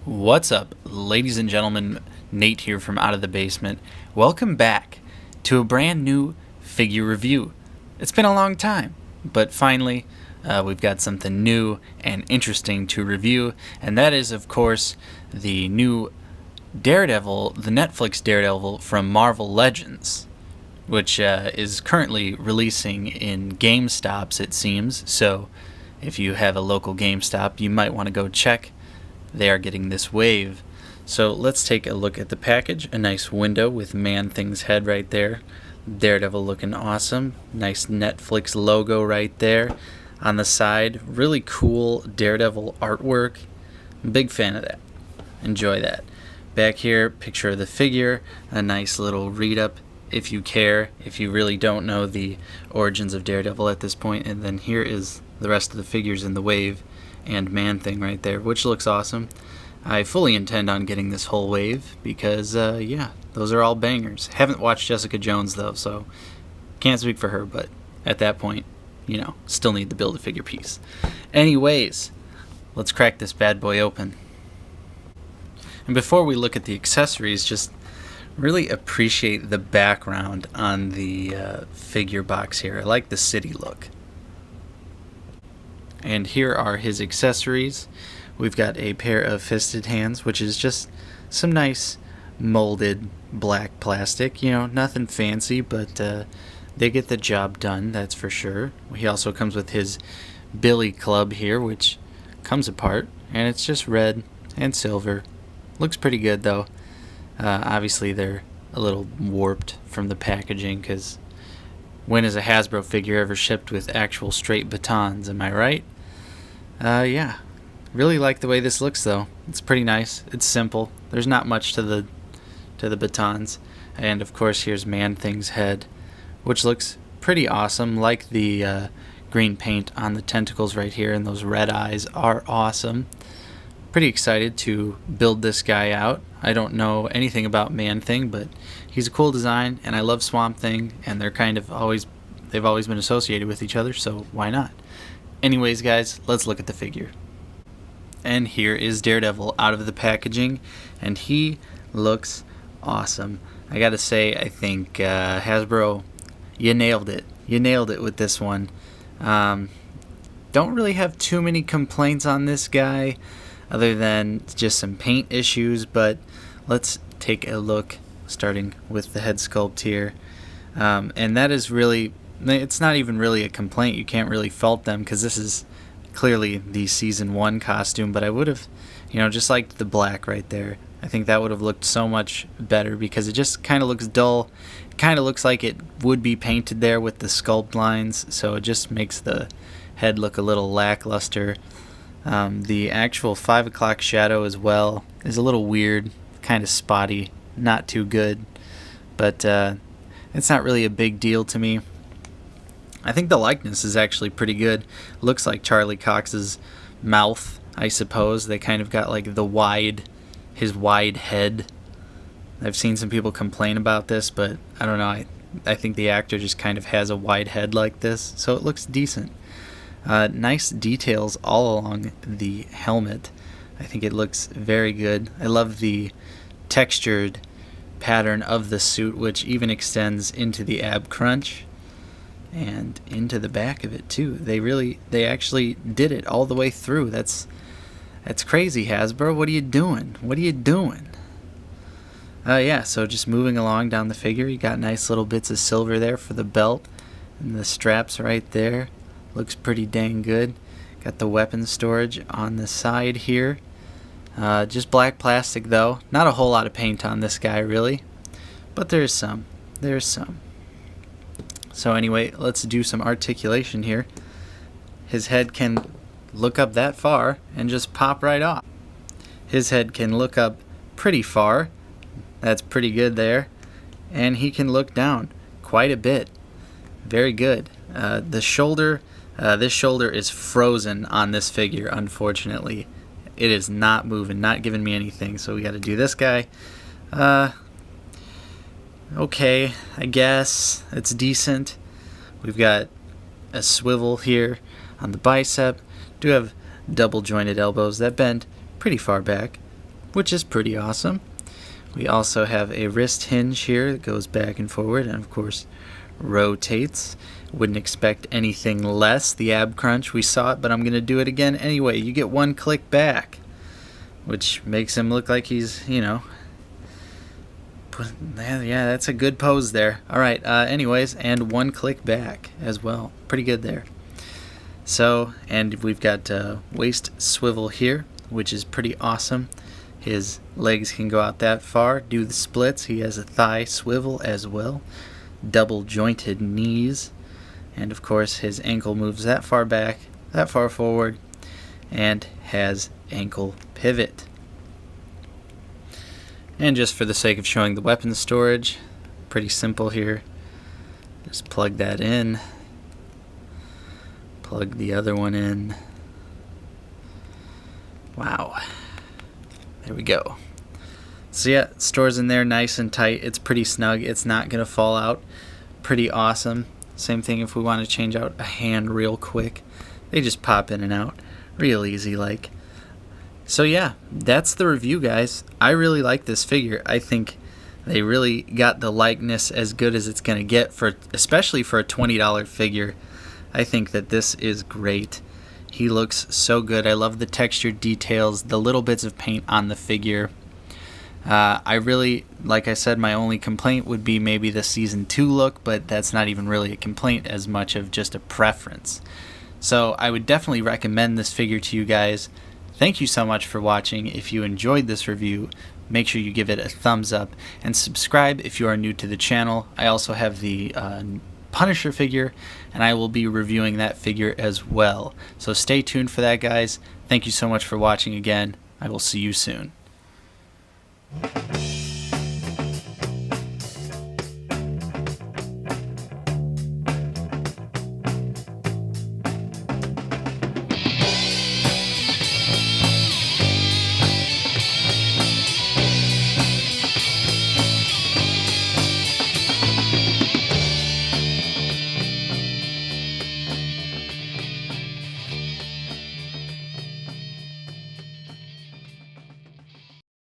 What's up, ladies and gentlemen? Nate here from Out of the Basement. Welcome back to a brand new figure review. It's been a long time, but finally we've got something new and interesting to review, and that is, of course, the new Daredevil, the Netflix Daredevil from Marvel Legends, which is currently releasing in GameStops, it seems. So if you have a local GameStop, you might want to go check. They are getting this wave. So let's take a look at the package. A nice window with Man-Thing's head right there. Daredevil looking awesome. Nice Netflix logo right there. On the side, really cool Daredevil artwork. Big fan of that. Enjoy that. Back here, picture of the figure. A nice little read-up if you care, if you really don't know the origins of Daredevil at this point. And then here is the rest of the figures in the wave. And Man-Thing right there, which looks awesome. I fully intend on getting this whole wave because, yeah, those are all bangers. Haven't watched Jessica Jones, though, so can't speak for her, but at that point, you know, still need the Build-A-Figure piece. Anyways, let's crack this bad boy open. And before we look at the accessories, just really appreciate the background on the figure box here. I like the city look. And here are his accessories. We've got a pair of fisted hands, which is just some nice molded black plastic. You know, nothing fancy, but they get the job done, that's for sure. He also comes with his Billy Club here, which comes apart, and it's just red and silver. Looks pretty good, though. Obviously, they're a little warped from the packaging, because when has a Hasbro figure ever shipped with actual straight batons, am I right? Yeah. Really like the way this looks, though. It's pretty nice. It's simple. There's not much to the batons. And, of course, here's Man-Thing's head, which looks pretty awesome. Like the green paint on the tentacles right here, and those red eyes are awesome. Pretty excited to build this guy out. I don't know anything about Man-Thing, but he's a cool design, and I love Swamp Thing, and they've always been associated with each other, so why not? Anyways, guys, let's look at the figure. And here is Daredevil out of the packaging, and he looks awesome. I gotta say, I think Hasbro, you nailed it. You nailed it with this one. Don't really have too many complaints on this guy, other than just some paint issues, but let's take a look, starting with the head sculpt here. And that is really, it's not even really a complaint. You can't really fault them, because this is clearly the Season 1 costume, but I would have, you know, just liked the black right there. I think that would have looked so much better, because it just kind of looks dull. It kind of looks like it would be painted there with the sculpt lines, so it just makes the head look a little lackluster. The actual 5 o'clock shadow as well is a little weird, kind of spotty, not too good, but it's not really a big deal to me. I think the likeness is actually pretty good. Looks like Charlie Cox's mouth, I suppose. They kind of got like his wide head. I've seen some people complain about this, but I don't know. I think the actor just kind of has a wide head like this, so it looks decent. Nice details all along the helmet. I think it looks very good. I love the textured pattern of the suit, which even extends into the ab crunch and into the back of it too. They actually did it all the way through. That's crazy, Hasbro. What are you doing? What are you doing? Yeah, so just moving along down the figure, you got nice little bits of silver there for the belt, and the straps right there. Looks pretty dang good. Got the weapon storage on the side here. Just black plastic, though. Not a whole lot of paint on this guy, really, but there's some. There's some. So anyway, let's do some articulation here. His head can look up that far and just pop right off. His head can look up pretty far. That's pretty good there. And he can look down quite a bit. Very good. The shoulder, this shoulder is frozen on this figure, unfortunately. It is not moving, not giving me anything, so we got to do this guy. Okay, I guess it's decent. We've got a swivel here on the bicep. Do have double jointed elbows that bend pretty far back. which is pretty awesome. We also have a wrist hinge here that goes back and forward and of course rotates. Wouldn't expect anything less. The ab crunch, we saw it, but I'm going to do it again anyway. You get one click back, which makes him look like he's, you know, yeah, that's a good pose there. Alright, anyways, and one click back as well. Pretty good there. So, and we've got waist swivel here, which is pretty awesome. His legs can go out that far, do the splits. He has a thigh swivel as well. Double jointed knees. And of course his ankle moves that far back, that far forward, and has ankle pivot. And just for the sake of showing the weapon storage, pretty simple here. Just plug that in. Plug the other one in. Wow. There we go. So yeah, stores in there nice and tight. It's pretty snug. It's not going to fall out. Pretty awesome. Same thing if we want to change out a hand real quick. They just pop in and out. Real easy like. So yeah, that's the review, guys. I really like this figure. I think they really got the likeness as good as it's going to get, especially for a $20 figure. I think that this is great. He looks so good. I love the textured details, the little bits of paint on the figure. I really, like I said, my only complaint would be maybe the Season 2 look, but that's not even really a complaint as much of just a preference. So I would definitely recommend this figure to you guys. Thank you so much for watching. If you enjoyed this review, make sure you give it a thumbs up and subscribe if you are new to the channel. I also have the Punisher figure, and I will be reviewing that figure as well. So stay tuned for that, guys. Thank you so much for watching again. I will see you soon.